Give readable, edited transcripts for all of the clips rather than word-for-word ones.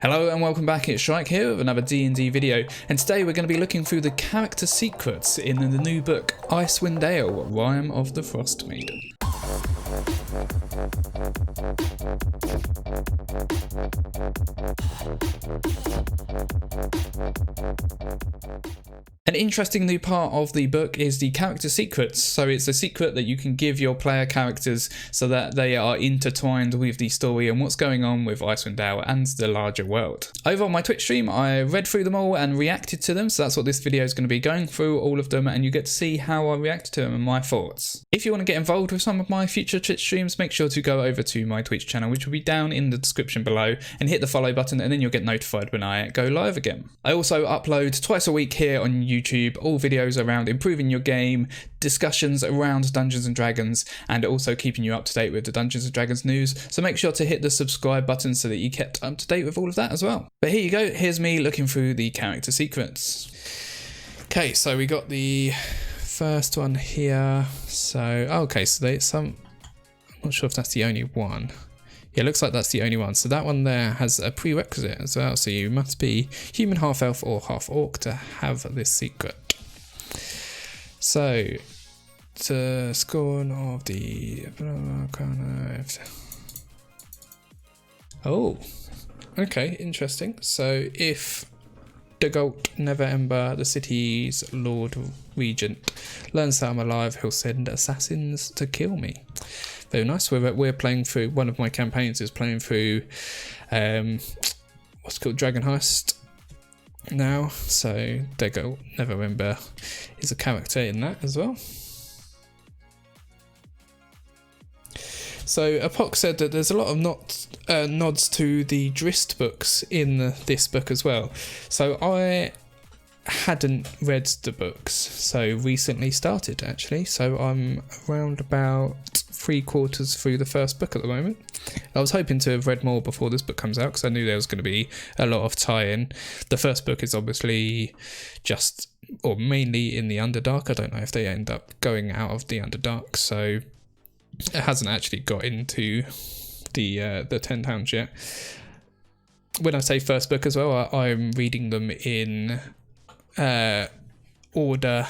Hello and welcome back, it's Shrike here with another D&D video, and today we're going to be looking through the character secrets in the new book Icewind Dale, Rime of the Frostmaiden. An interesting new part of the book is the character secrets. So it's a secret that you can give your player characters so that they are intertwined with the story and what's going on with Icewind Dale and the larger world. Over on my Twitch stream, I read through them all and reacted to them. So that's what this video is going to be, going through all of them, and you get to see how I reacted to them and my thoughts. If you want to get involved with some of my future Twitch streams, make sure to go over to my Twitch channel, which will be down in the description below, and hit the follow button, and then you'll get notified when I go live again. I also upload twice a week here on YouTube, all videos around improving your game, discussions around Dungeons and Dragons, and also keeping you up to date with the Dungeons and Dragons news. So make sure to hit the subscribe button so that you kept up to date with all of that as well. But here you go, here's me looking through the character secrets. Okay, so we got the first one here. So, okay, so I'm not sure if that's the only one. Yeah, it looks like that's the only one. So that one there has a prerequisite as well. So you must be human, half elf or half orc to have this secret. So, to scorn of the... Oh, okay, interesting. So if Doppelganger Never Ember, the city's Lord Regent, learns that I'm alive, he'll send assassins to kill me. Very nice. We're playing through, one of my campaigns is playing through what's called Dragon Heist now, so Doppelganger Never Ember is a character in that as well. So Apoc said that there's a lot of nods to the Drizzt books in this book as well. So I hadn't read the books, so recently started actually. So I'm around about 3/4 through the first book at the moment. I was hoping to have read more before this book comes out because I knew there was going to be a lot of tie-in. The first book is obviously just, or mainly in the Underdark. I don't know if they end up going out of the Underdark, so it hasn't actually got into the 10 Towns yet. When I say first book as well, I'm reading them in order,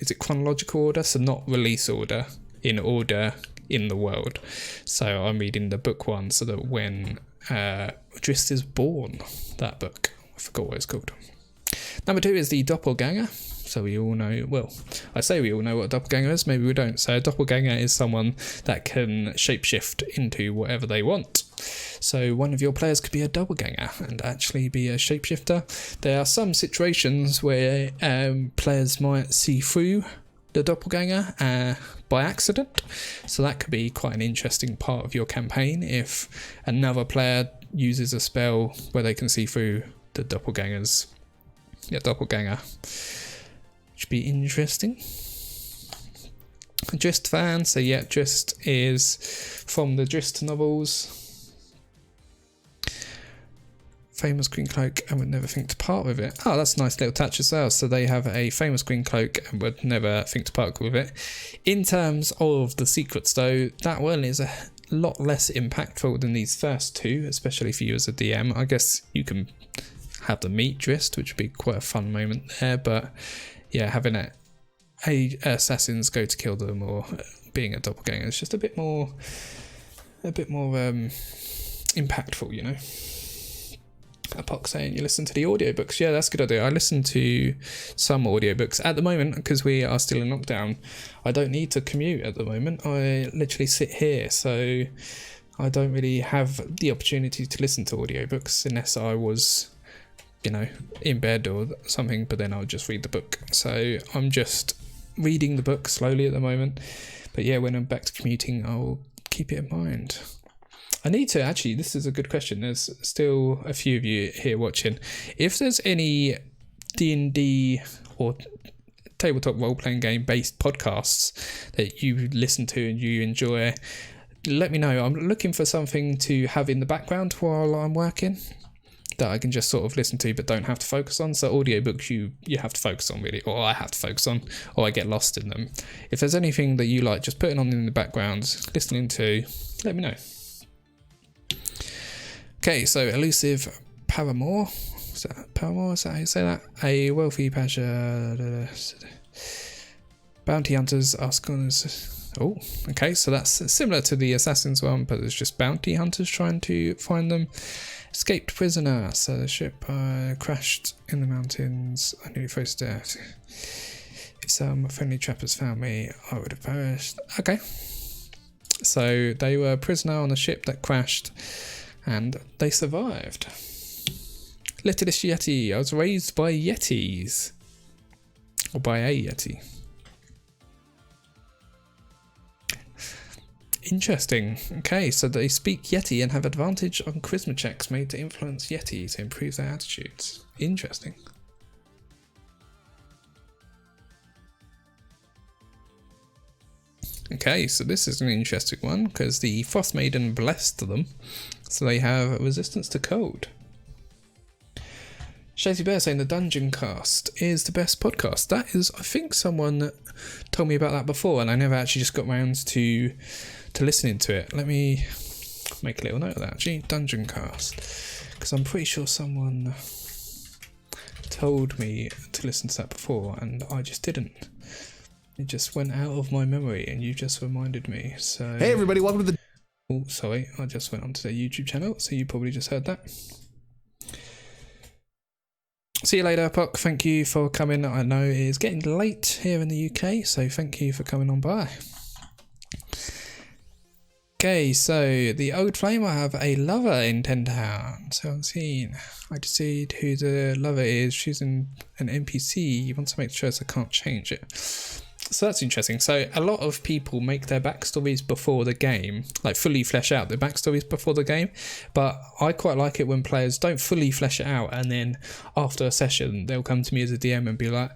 is it chronological order? So not release order, in order in the world. So I'm reading the book one so that when Drizzt is born, that book, I forgot what it's called. Number 2 is the Doppelganger. So we all know, well, I say we all know what a doppelganger is, maybe we don't. So a doppelganger is someone that can shapeshift into whatever they want. So one of your players could be a doppelganger and actually be a shapeshifter. There are some situations where players might see through the doppelganger by accident. So that could be quite an interesting part of your campaign if another player uses a spell where they can see through the doppelganger. Should be interesting. Drizzt fan, so yeah, Drizzt is from the Drizzt novels. Famous green cloak and would never think to part with it. Oh, that's a nice little touch as well. So they have a famous green cloak and would never think to part with it. In terms of the secrets though, that one is a lot less impactful than these first two, especially for you as a DM. I guess you can have them meet Drizzt, which would be quite a fun moment there, but yeah, having assassins go to kill them or being a doppelganger is just a bit more impactful, you know. Apoc saying you listen to the audiobooks. Yeah, that's a good idea. I listen to some audiobooks at the moment because we are still in lockdown. I don't need to commute at the moment. I literally sit here, so I don't really have the opportunity to listen to audiobooks unless I was, you know, in bed or something, but then I'll just read the book. So I'm just reading the book slowly at the moment. But yeah, when I'm back to commuting, I'll keep it in mind. I need to, actually, this is a good question. There's still a few of you here watching. If there's any D&D or tabletop role-playing game based podcasts that you listen to and you enjoy, let me know. I'm looking for something to have in the background while I'm working that I can just sort of listen to but don't have to focus on. So audiobooks you have to focus on really, or I have to focus on, or I get lost in them. If there's anything that you like just putting on in the background, listening to, let me know. Okay, so elusive paramour. Is that paramour? Is that how you say that? A wealthy pasha. Bounty hunters are scholars. Oh, okay, so that's similar to the assassins one, but it's just bounty hunters trying to find them. Escaped prisoner. So the ship crashed in the mountains. I nearly faced death. If some friendly trappers found me, I would have perished. Okay. So they were a prisoner on a ship that crashed and they survived. Littlest Yeti. I was raised by Yetis. Or by a Yeti. Interesting. Okay, so they speak Yeti and have advantage on charisma checks made to influence Yeti to improve their attitudes. Interesting. Okay, so this is an interesting one because the Frostmaiden blessed them, so they have resistance to cold. Shady Bear saying the Dungeon Cast is the best podcast. That is, I think someone told me about that before, and I never actually just got around to listening to it. Let me make a little note of that. Actually, Dungeon Cast, because I'm pretty sure someone told me to listen to that before, and I just didn't. It just went out of my memory, and you just reminded me. So hey everybody, welcome to the... Oh, sorry, I just went onto their YouTube channel, so you probably just heard that. See you later, Puck. Thank you for coming. I know it is getting late here in the UK, so thank you for coming on by. Okay, so the Old Flame, I have a lover in 10 Town. So I'm seeing, I decide who the lover is. She's an NPC. You want to make sure I can't change it. So that's interesting. So a lot of people make their backstories before the game, like fully flesh out their backstories before the game. But I quite like it when players don't fully flesh it out, and then after a session, they'll come to me as a DM and be like,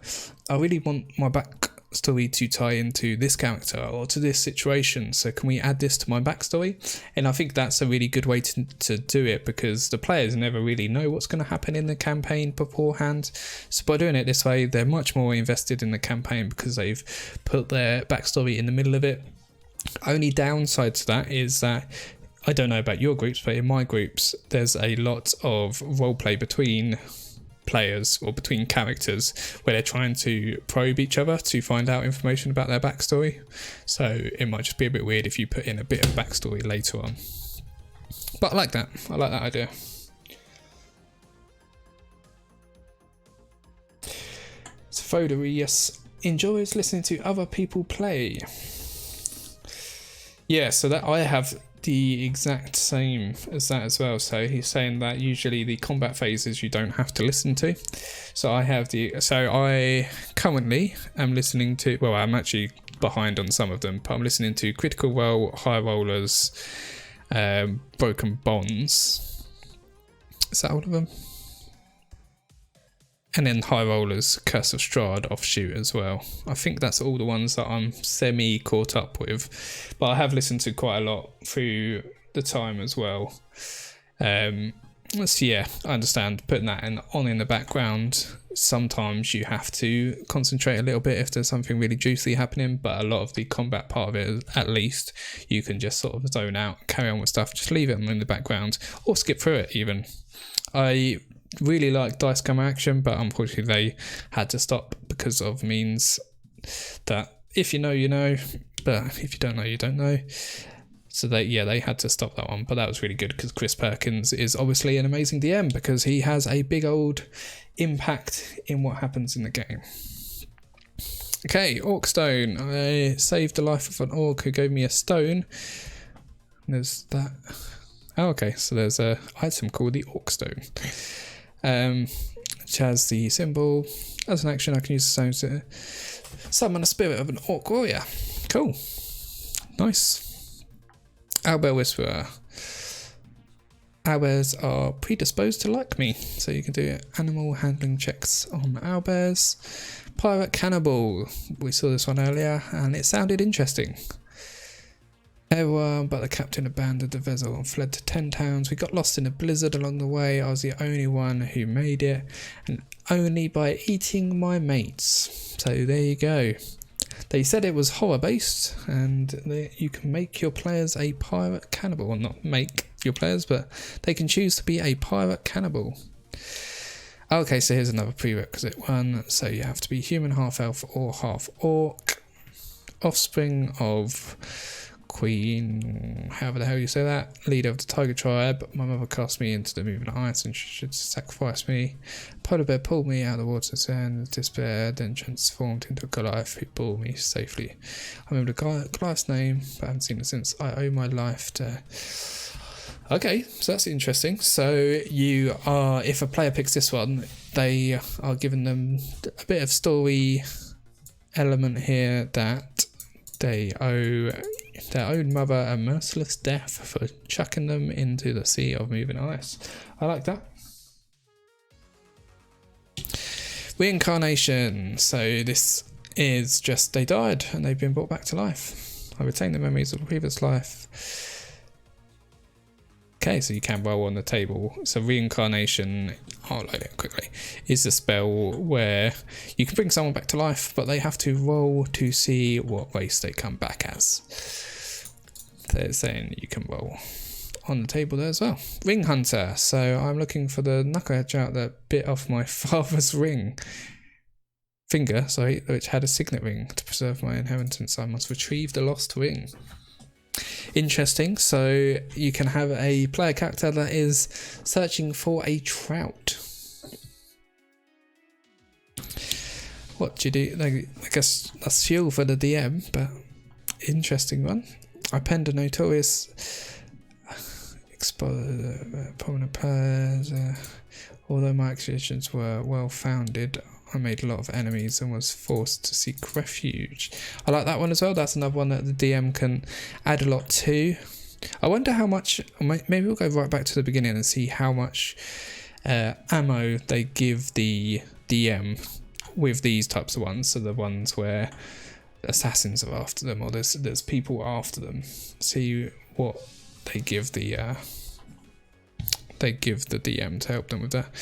I really want my backstory to tie into this character or to this situation, so can we add this to my backstory? And I think that's a really good way to do it, because the players never really know what's going to happen in the campaign beforehand. So by doing it this way, they're much more invested in the campaign because they've put their backstory in the middle of it. Only downside to that is that, I don't know about your groups, but in my groups there's a lot of roleplay between players or between characters where they're trying to probe each other to find out information about their backstory. So it might just be a bit weird if you put in a bit of backstory later on. But I like that. I like that idea. So Foderius enjoys listening to other people play. Yeah, so that I have the exact same as that as well. So he's saying that usually the combat phases you don't have to listen to. So I currently am listening to, well, I'm actually behind on some of them, but I'm listening to Critical Role, High Rollers, Broken Bonds. Is that all of them? And then High Rollers, Curse of Strahd offshoot as well. I think that's all the ones that I'm semi caught up with, but I have listened to quite a lot through the time as well. So yeah, I understand putting that on in the background. Sometimes you have to concentrate a little bit if there's something really juicy happening, but a lot of the combat part of it, at least, you can just sort of zone out, carry on with stuff, just leave it in the background, or skip through it even. I really like Dice Camera Action, but unfortunately they had to stop because of means that if you know, you know, but if you don't know, you don't know. So they had to stop that one, but that was really good because Chris Perkins is obviously an amazing DM because he has a big old impact in what happens in the game. Okay, Orc Stone. I saved the life of an orc who gave me a stone. There's that. Oh, okay, so there's a item called the Orc Stone. Which has the symbol. As an action, I can use the stone to summon a spirit of an orc warrior. Cool. Nice. Owlbear Whisperer. Owlbears are predisposed to like me, so you can do animal handling checks on owlbears. Pirate Cannibal. We saw this one earlier, and it sounded interesting. Everyone but the captain abandoned the vessel and fled to 10 towns. We got lost in a blizzard along the way. I was the only one who made it, and only by eating my mates. So there you go. They said it was horror based, and you can make your players a pirate cannibal. Well, not make, your players, but they can choose to be a pirate cannibal. Okay, so here's another prerequisite one. So you have to be human, half elf or half orc, offspring of Queen, however the hell you say that, leader of the tiger tribe. My mother cast me into the moving ice and she should sacrifice me. Polar bear pulled me out of the water and despair, then transformed into a Goliath who bore me safely. I remember the Goliath's name, but I haven't seen it since. I owe my life to... Okay, so that's interesting. So you are, if a player picks this one, they are giving them a bit of story element here that they owe their own mother a merciless death for chucking them into the sea of moving ice. I like that. Reincarnation. So this is just they died and they've been brought back to life. I retain the memories of the previous life. Okay, so you can roll on the table. So Reincarnation, I'll load it quickly, is a spell where you can bring someone back to life, but they have to roll to see what race they come back as. They're saying you can roll on the table there as well. Ring Hunter. So I'm looking for the knucklehead trout that bit off my father's finger, which had a signet ring. To preserve my inheritance, I must retrieve the lost ring. Interesting. So you can have a player character that is searching for a trout. What do you do? I guess that's fuel for the DM, but interesting one. I penned a notorious prominent players. Although my accusations were well founded, I made a lot of enemies and was forced to seek refuge. I like that one as well. That's another one that the DM can add a lot to. I wonder how much, maybe we'll go right back to the beginning and see how much ammo they give the DM with these types of ones. So the ones where assassins are after them or there's people after them. See what they give the DM to help them with that.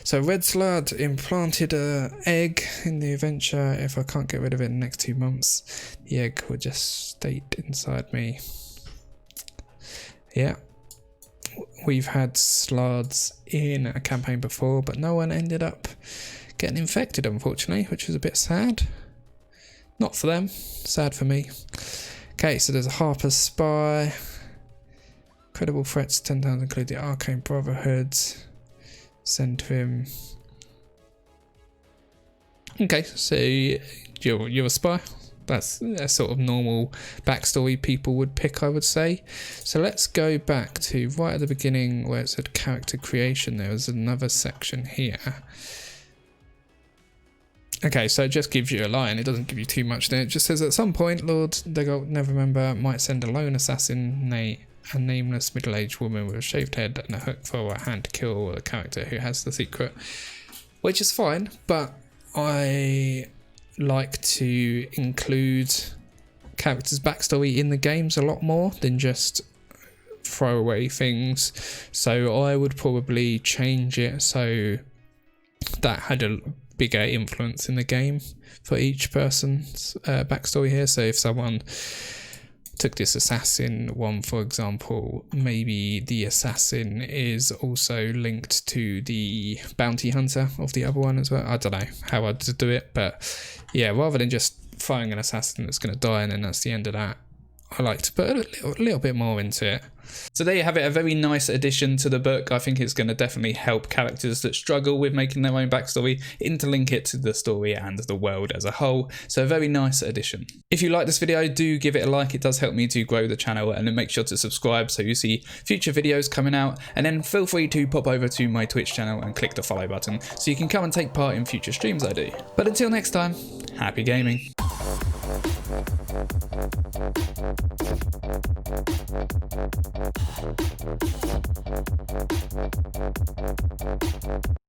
So Red Slud implanted an egg in the adventure. If I can't get rid of it in the next 2 months, the egg will just stay inside me. Yeah. We've had sluds in a campaign before, but no one ended up getting infected, unfortunately, which was a bit sad. Not for them, sad for me. Okay, so there's a Harper's Spy. Credible threats 10 times include the Arcane Brotherhood. Send to him. Okay, so you're a spy. That's a sort of normal backstory people would pick, I would say. So let's go back to right at the beginning where it said character creation. There was another section here. Okay, so it just gives you a line. It doesn't give you too much. Then it just says at some point, Lord Nevermember might send a lone assassin, a nameless middle-aged woman with a shaved head and a hook for a hand to kill the character who has the secret, which is fine, but I like to include characters' backstory in the games a lot more than just throwaway things. So I would probably change it so that had a bigger influence in the game for each person's backstory here. So if someone took this assassin one, for example, maybe the assassin is also linked to the bounty hunter of the other one as well. I don't know how I'd do it, but yeah, rather than just throwing an assassin that's going to die and then that's the end of that, I like to put a little bit more into it. So there you have it, a very nice addition to the book. I think it's going to definitely help characters that struggle with making their own backstory interlink it to the story and the world as a whole. So a very nice addition. If you like this video, do give it a like. It does help me to grow the channel, and then make sure to subscribe so you see future videos coming out. And then feel free to pop over to my Twitch channel and click the follow button so you can come and take part in future streams I do. But until next time, happy gaming.